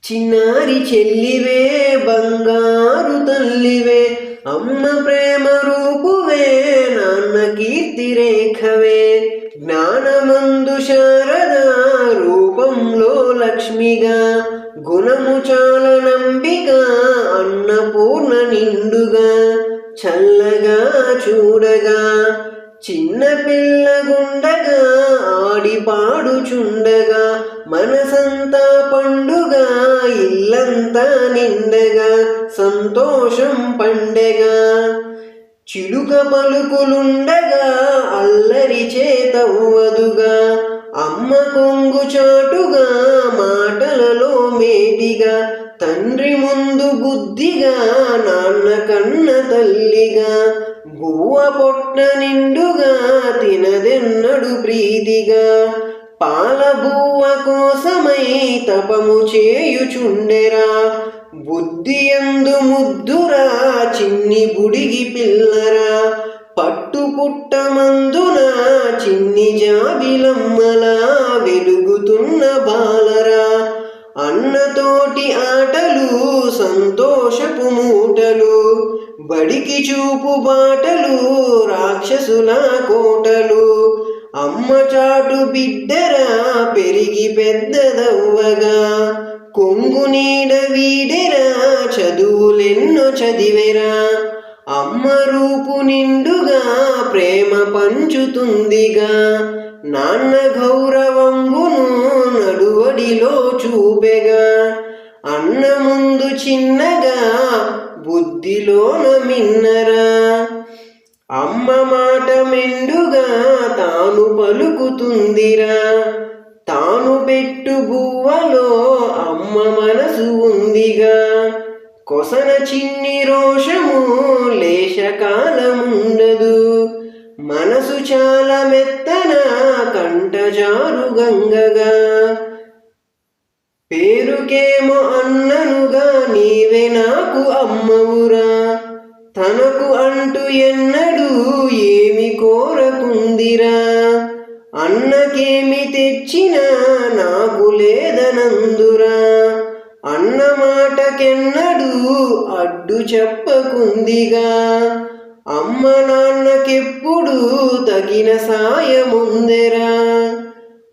చిన్నారి చెల్లివే బంగారు తల్లివే అమ్మ ప్రేమ రూపువే నాన్న కీర్తి రేఖవే జ్ఞానమందు శారద రూపంలో లక్ష్మిగా గుణము చాలా నంబిగా అన్నపూర్ణ నిండుగా చల్లగా చూడగా చిన్న పిల్లగుండగా ఆడి పాడుచుండగా మనసంతా పండుగ ఇల్లంతా నిండగా సంతోషం పండగా చిలుక పలుకులుండగా అల్లరి చేతవ్వదుగా అమ్మ కొంగు చాటుగా మాటలలో మేటిగా తండ్రి ముందు బుద్ధిగా నాన్న కన్న తల్లిగా బువ్వ పొట్ట నిండుగా తినదెన్నడు ప్రీతిగా పాల బువ్వ కోసమై తపము చేయుచుండెరా బుద్ధి యందు ముద్దురా చిన్ని బుడిగి పిల్లరా పట్టు పుట్టమందున చిన్ని జాబిలమ్మలా వెలుగుతున్న బాలరా అన్నతోటి ఆటలు సంతోషపు మూటలు బడికి చూపు బాటలు రాక్షసుల కోటలు అమ్మ చాటు బిడ్డరా పెరిగి పెద్దదవ్వగా కొంగు నీడ వీడెరా చదువులెన్నో చదివెరా అమ్మ రూపు నిండుగా ప్రేమ పంచుతుందిగా నాన్న గౌరవంబును నడువడిలో చూపెగా అన్న ముందు చిన్నగా బుద్ధిలోన మిన్నరా అమ్మ మాట మెండుగా తాను పలుకుతుందిరా తాను పెట్టు బువ్వలో అమ్మ మనసు ఉందిగా కొసన చిన్ని రోషము లేశకాలముండదు మనసు చాలా మెత్తన కంటజారు గంగగా పేరుకేమో అన్ననుగా నీవే నాకు అమ్మవురా తనకు అంటూ ఎన్నడూ ఏమి కోరకుందిరా అన్నకేమి తెచ్చినా నాకు లేదనందురా అన్న మాటకెన్నడూ అడ్డు చెప్పకుందిగా అమ్మ నాన్నకెప్పుడు తగిన సాయముందెరా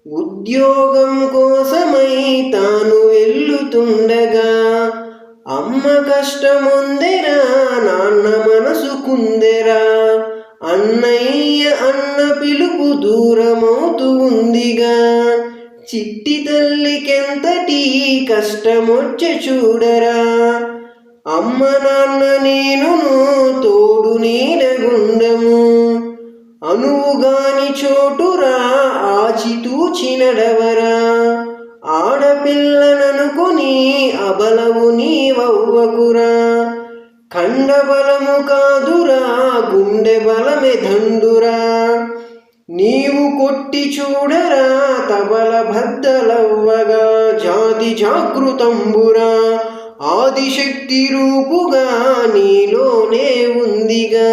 ఉద్యోగం కోసమై తాను వెళ్ళుతుండగా అమ్మ కష్టముందెరా నాన్న మనసుకుందెరా అన్నయ్య అన్న పిలుపు దూరమవుతూ ఉందిగా చిట్టి తల్లికెంతటి కష్టమొచ్చే చూడరా అమ్మ నాన్న నేనును తోడు నీడగుండము అనువుగాని చోటురా ఆచితూచి నడవరా ఆడపిల్లననుకుని అబలవు నీవవ్వకురా ఖండబలము కాదురా గుండె బలమే దండురా నీవు కొట్టి చూడరా తబల బద్దలవ్వగా జాతి జాగృతంబురా ఆదిశక్తి రూపుగా నీలోనే ఉందిగా.